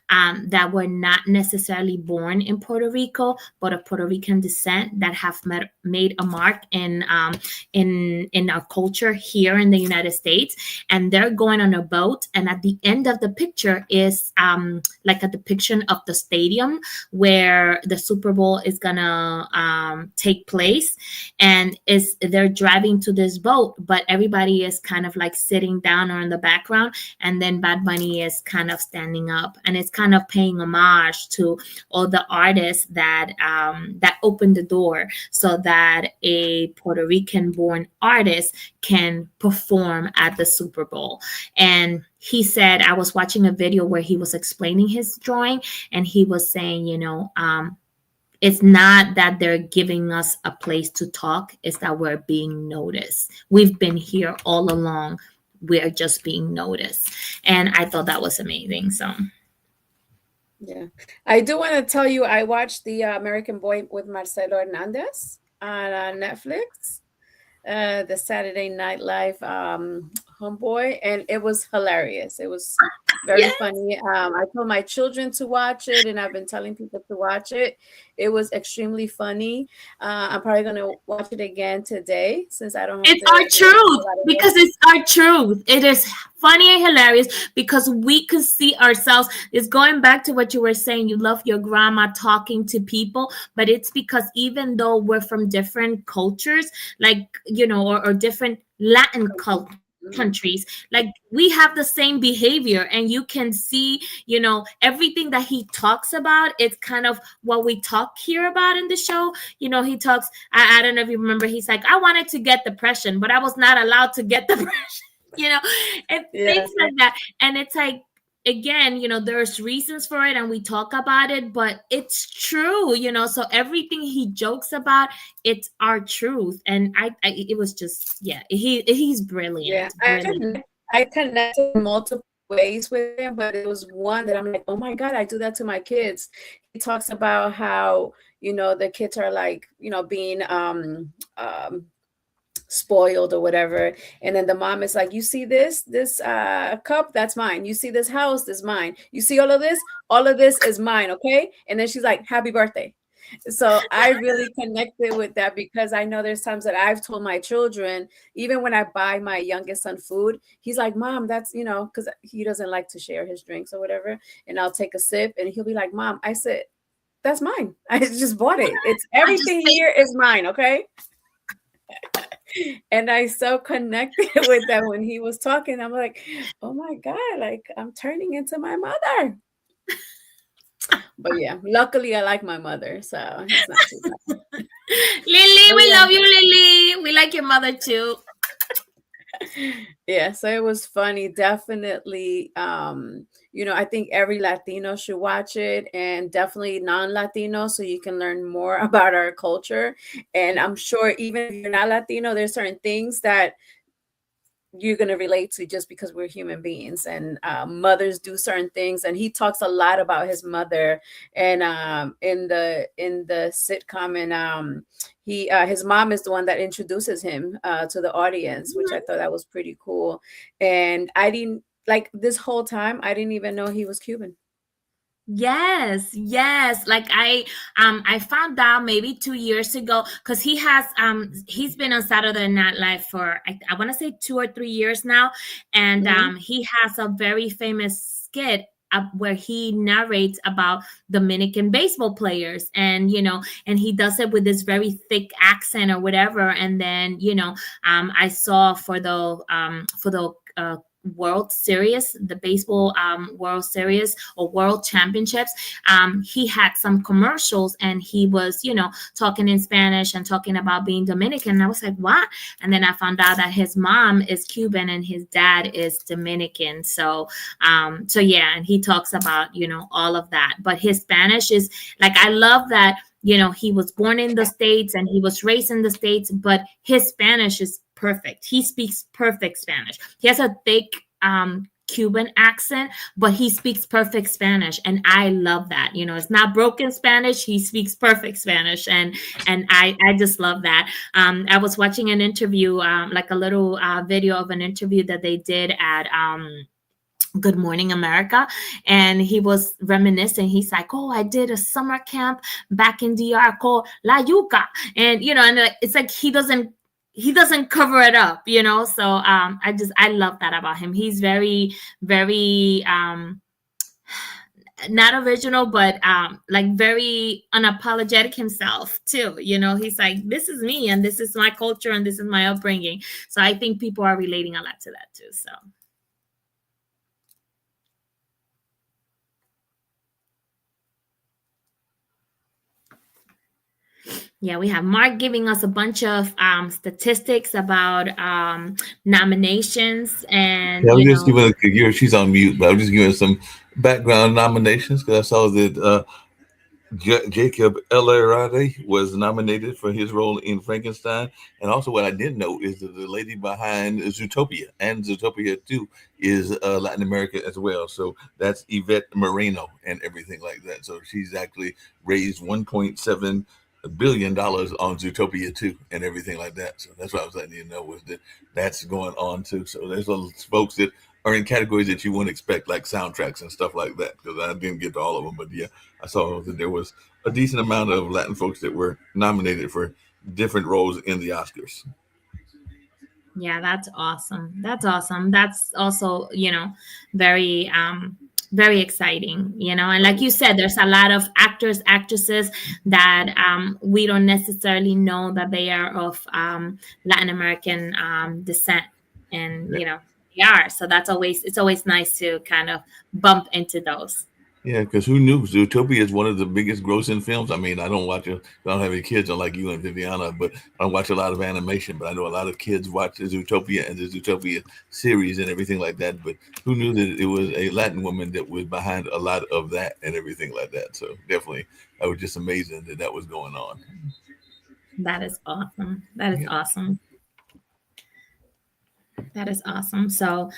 That were not necessarily born in Puerto Rico, but of Puerto Rican descent, that have made a mark in our culture here in the United States. And they're going on a boat, and at the end of the picture is like a depiction of the stadium where the Super Bowl is gonna take place, and they're driving to this boat, but everybody is kind of like sitting down or in the background, and then Bad Bunny is kind of standing up, and it's kind of paying homage to all the artists that opened the door so that a Puerto Rican born artist can perform at the Super Bowl. And he said, I was watching a video where he was explaining his drawing, and he was saying, it's not that they're giving us a place to talk, it's that we're being noticed. We've been here all along. We're just being noticed. And I thought that was amazing. So yeah, I do want to tell you, I watched the American Boy with Marcelo Hernandez on Netflix, the Saturday Night Live homeboy, and it was hilarious. It was very yeah, funny. I told my children to watch it, and I've been telling people to watch it. It was extremely funny. I'm probably going to watch it again today since I don't have it's to our do a truth, lot of work. because it's our truth. It is funny and hilarious because we could see ourselves. It's going back to what you were saying. You love your grandma talking to people, but it's because even though we're from different cultures, like, or different Latin countries, like, we have the same behavior, and you can see, everything that he talks about. It's kind of what we talk here about in the show. He talks, I don't know if you remember, he's like, I wanted to get depression, but I was not allowed to get depression. And Yeah. things like that. And it's like, again, there's reasons for it, and we talk about it, but it's true. So everything he jokes about, it's our truth. And it was just, he's brilliant. Yeah, I connected in multiple ways with him, but it was one that I'm like, oh my God, I do that to my kids. He talks about how, the kids are like, being spoiled or whatever, and then the mom is like, you see this cup, that's mine. You see this house, this is mine. You see all of this is mine, okay? And then she's like, happy birthday. So I really connected with that, because I know there's times that I've told my children, even when I buy my youngest son food, he's like, Mom, that's, because he doesn't like to share his drinks or whatever, and I'll take a sip and he'll be like, Mom, I said, that's mine. I just bought it. It's everything here is mine, okay? And I so connected with that when he was talking. I'm like, oh my God, like I'm turning into my mother. But yeah, luckily I like my mother, so it's not too bad. Lily, But we yeah. love you, Lily. We like your mother too. Yeah, so it was funny. Definitely, I think every Latino should watch it, and definitely non-Latino, so you can learn more about our culture. And I'm sure even if you're not Latino, there's certain things that you're going to relate to, just because we're human beings, and mothers do certain things. And he talks a lot about his mother, and in the sitcom, and he his mom is the one that introduces him to the audience, which I thought that was pretty cool. And I didn't, like, this whole time I didn't even know he was Cuban. Yes. Like, I found out maybe 2 years ago, because he's been on Saturday Night Live for, I want to say 2 or 3 years now, and Mhm. he has a very famous skit where he narrates about Dominican baseball players, and and he does it with this very thick accent or whatever. And then I saw for the World Series, the baseball World Series or World Championships, he had some commercials, and he was, talking in Spanish and talking about being Dominican. And I was like, what? And then I found out that his mom is Cuban and his dad is Dominican. So yeah, and he talks about, all of that. But his Spanish is like, I love that, he was born in the States and he was raised in the States, but his Spanish is perfect. He speaks perfect Spanish. He has a thick Cuban accent, but he speaks perfect Spanish, and I love that. It's not broken Spanish. He speaks perfect Spanish, and I just love that. I was watching an interview, like a little video of an interview that they did at Good Morning America, and he was reminiscing. He's like, "Oh, I did a summer camp back in DR called La Yuca," and it's like he doesn't cover it up, So I love that about him. He's very, very not original, but like very unapologetic himself too. He's like, this is me, and this is my culture, and this is my upbringing. So I think people are relating a lot to that too. So. Yeah, we have Mark giving us a bunch of statistics about nominations, and Yeah, I'm just giving her, she's on mute, but I'm just giving her some background nominations because I saw that Jacob Elordi was nominated for his role in Frankenstein. And also, what I didn't know is that the lady behind Zootopia and Zootopia 2 is Latin America as well. So that's Yvette Moreno and everything like that. So she's actually raised $1.7 billion on Zootopia 2 and everything like that. So that's what I was letting you know, was that that's going on too. So there's folks that are in categories that you wouldn't expect, like soundtracks and stuff like that, because I didn't get to all of them. But yeah, I saw that there was a decent amount of Latin folks that were nominated for different roles in the Oscars. Yeah, that's awesome. That's awesome. That's also, very very exciting, and like you said, there's a lot of actors, actresses that we don't necessarily know that they are of Latin American descent, and they are. So it's always nice to kind of bump into those. Yeah, because who knew Zootopia is one of the biggest grossing films? I mean, I don't have any kids unlike you and Viviana, but I watch a lot of animation. But I know a lot of kids watch the Zootopia and the Zootopia series and everything like that. But who knew that it was a Latin woman that was behind a lot of that and everything like that? So definitely, I was just amazing that was going on. That is awesome. That is awesome. That is awesome. So,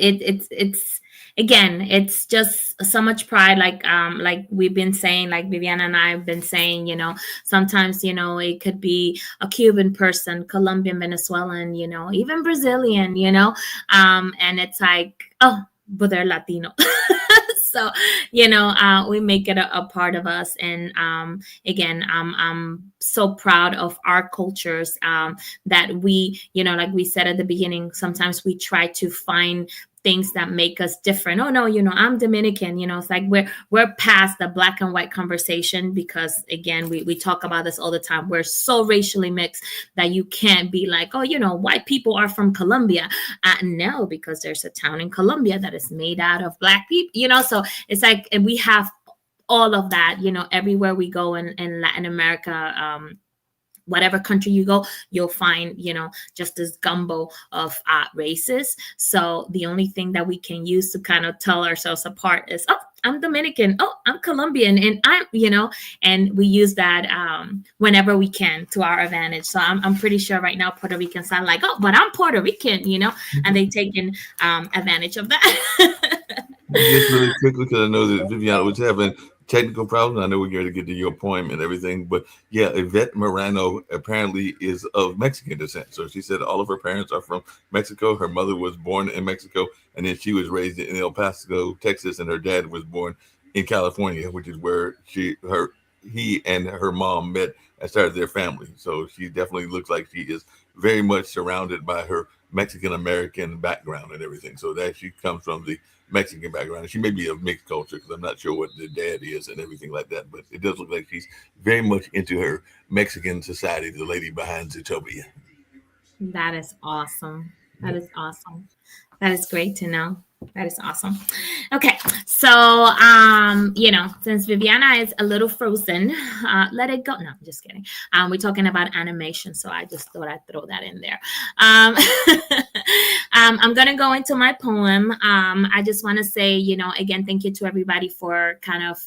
it's again, it's just so much pride, like we've been saying, like Viviana and I have been saying, sometimes it could be a Cuban person, Colombian, Venezuelan, even Brazilian, and it's like, oh, but they're Latino. So we make it a part of us. And again, I'm so proud of our cultures, that we, like we said at the beginning, sometimes we try to find things that make us different. Oh no, I'm Dominican. It's like we're past the black and white conversation, because again, we talk about this all the time. We're so racially mixed that you can't be like, oh, white people are from Colombia. No, because there's a town in Colombia that is made out of black people. So it's like, and we have all of that, everywhere we go in Latin America. Whatever country you go, you'll find, just this gumbo of races. So the only thing that we can use to kind of tell ourselves apart is, oh, I'm Dominican. Oh, I'm Colombian. And and we use that whenever we can to our advantage. So I'm pretty sure right now Puerto Ricans sound like, oh, but I'm Puerto Rican, and they taking advantage of that. Just really quickly, because I know that Viviana was having technical problems. I know we're going to get to your poem and everything, but yeah, Yvette Moreno apparently is of Mexican descent. So she said all of her parents are from Mexico. Her mother was born in Mexico, and then she was raised in El Paso, Texas, and her dad was born in California, which is where her he and her mom met and started their family. So she definitely looks like she is very much surrounded by her Mexican American background and everything. So that she comes from the Mexican background. She may be of mixed culture because I'm not sure what the dad is and everything like that. But it does look like she's very much into her Mexican society, the lady behind Zootopia. That is awesome. That is awesome. That is great to know. That is awesome. Okay, so since Viviana is a little frozen, let it go. No, I'm just kidding. We're talking about animation, so I just thought I'd throw that in there. I'm gonna go into my poem. I just want to say, again, thank you to everybody for kind of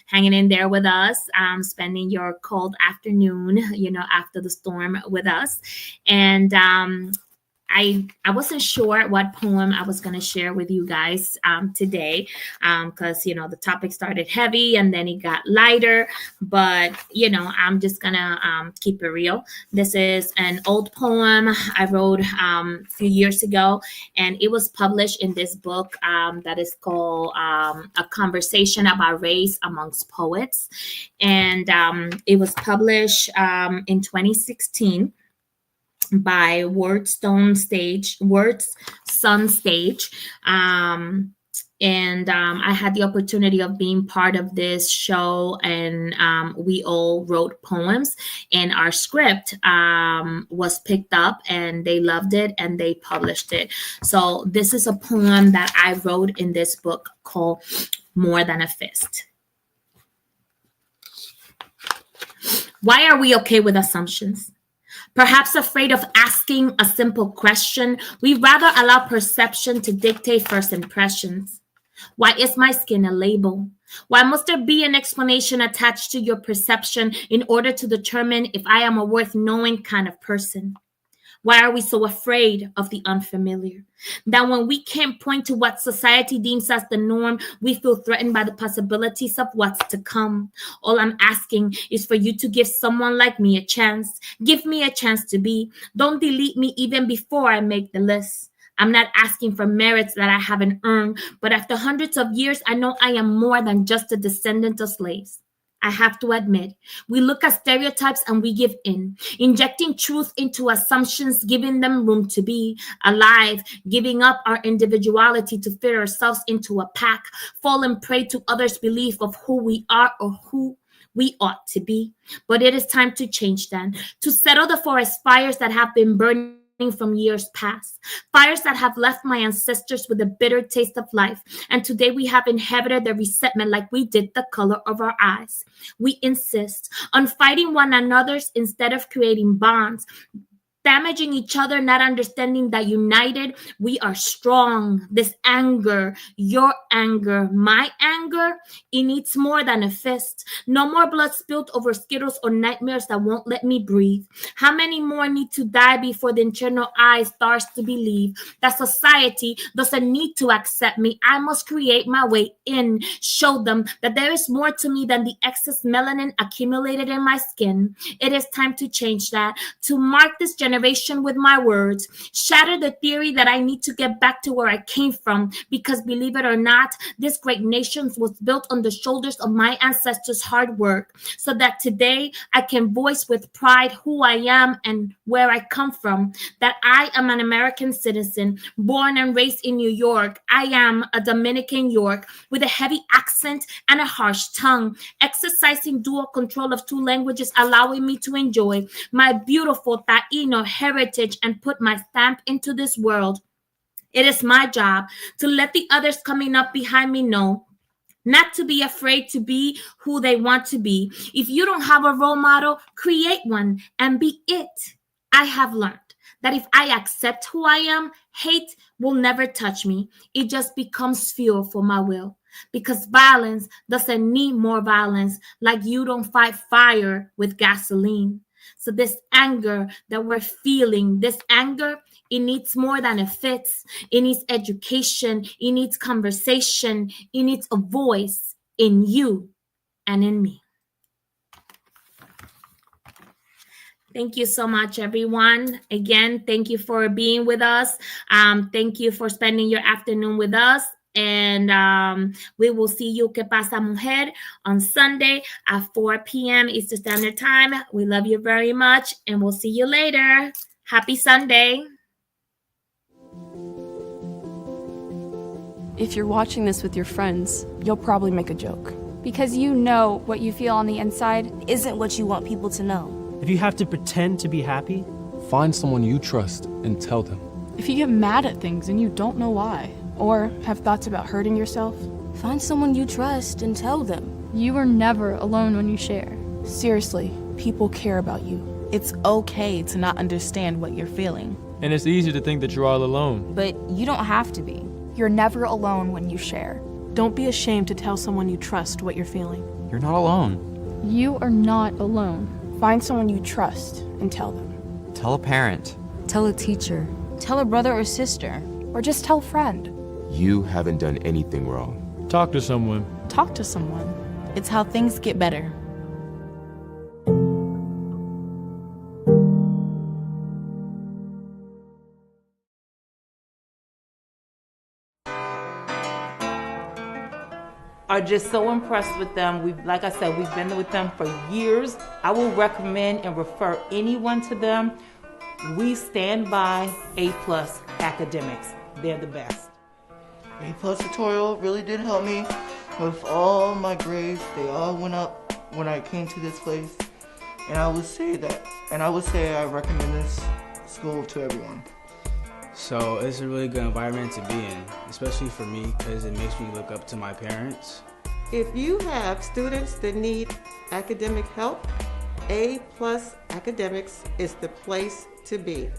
hanging in there with us, spending your cold afternoon, after the storm with us, and I wasn't sure what poem I was going to share with you guys today because, the topic started heavy and then it got lighter. But, I'm just going to keep it real. This is an old poem I wrote a few years ago, and it was published in this book that is called A Conversation About Race Amongst Poets. And it was published in 2016. By Words Sun Stage. And I had the opportunity of being part of this show, and we all wrote poems, and our script was picked up, and they loved it, and they published it. So this is a poem that I wrote in this book called More Than a Fist. Why are we okay with assumptions? Perhaps afraid of asking a simple question, we rather allow perception to dictate first impressions. Why is my skin a label? Why must there be an explanation attached to your perception in order to determine if I am a worth knowing kind of person? Why are we so afraid of the unfamiliar? That when we can't point to what society deems as the norm, we feel threatened by the possibilities of what's to come. All I'm asking is for you to give someone like me a chance. Give me a chance to be. Don't delete me even before I make the list. I'm not asking for merits that I haven't earned, but after hundreds of years, I know I am more than just a descendant of slaves. I have to admit, we look at stereotypes and we give in, injecting truth into assumptions, giving them room to be alive, giving up our individuality to fit ourselves into a pack, falling prey to others' belief of who we are or who we ought to be. But it is time to change that, to settle the forest fires that have been burning from years past, fires that have left my ancestors with a bitter taste of life. And today we have inherited the resentment like we did the color of our eyes. We insist on fighting one another's instead of creating bonds, damaging each other, not understanding that united we are strong. This anger, your anger, my anger, it needs more than a fist. No more blood spilled over skittles or nightmares that won't let me breathe. How many more need to die before the internal eye starts to believe that society doesn't need to accept me? I must create my way in, show them that there is more to me than the excess melanin accumulated in my skin. It is time to change that, to mark this generation with my words, shatter the theory that I need to get back to where I came from, because believe it or not, this great nation was built on the shoulders of my ancestors' hard work, so that today I can voice with pride who I am and where I come from, that I am an American citizen, born and raised in New York. I am a Dominican York with a heavy accent and a harsh tongue, exercising dual control of two languages, allowing me to enjoy my beautiful Taino heritage and put my stamp into this world. It is my job to let the others coming up behind me know not to be afraid to be who they want to be. If you don't have a role model, create one and be it. I have learned that if I accept who I am, hate will never touch me. It just becomes fuel for my will. Because violence doesn't need more violence, like you don't fight fire with gasoline. So this anger that we're feeling, this anger, it needs more than a fix. It needs education. It needs conversation. It needs a voice in you and in me. Thank you so much, everyone. Again, thank you for being with us. Thank you for spending your afternoon with us. And we will see you, Que Pasa Mujer, on Sunday at 4 p.m. Eastern Standard Time. We love you very much, and we'll see you later. Happy Sunday. If you're watching this with your friends, you'll probably make a joke. Because you know what you feel on the inside isn't what you want people to know. If you have to pretend to be happy, find someone you trust and tell them. If you get mad at things and you don't know why, or have thoughts about hurting yourself, find someone you trust and tell them. You are never alone when you share. Seriously, people care about you. It's okay to not understand what you're feeling. And it's easy to think that you're all alone. But you don't have to be. You're never alone when you share. Don't be ashamed to tell someone you trust what you're feeling. You're not alone. You are not alone. Find someone you trust and tell them. Tell a parent. Tell a teacher. Tell a brother or sister. Or just tell a friend. You haven't done anything wrong. Talk to someone. Talk to someone. It's how things get better. Are just so impressed with them. Like I said, we've been with them for years. I will recommend and refer anyone to them. We stand by A+ academics. They're the best. A+ tutorial really did help me with all my grades. They all went up when I came to this place. And I would say I recommend this school to everyone. So it's a really good environment to be in, especially for me because it makes me look up to my parents. If you have students that need academic help, A+ Academics is the place to be.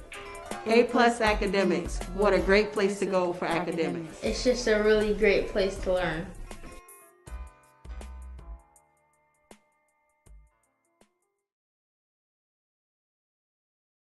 A+ Academics, what a great place to go for academics. It's just a really great place to learn.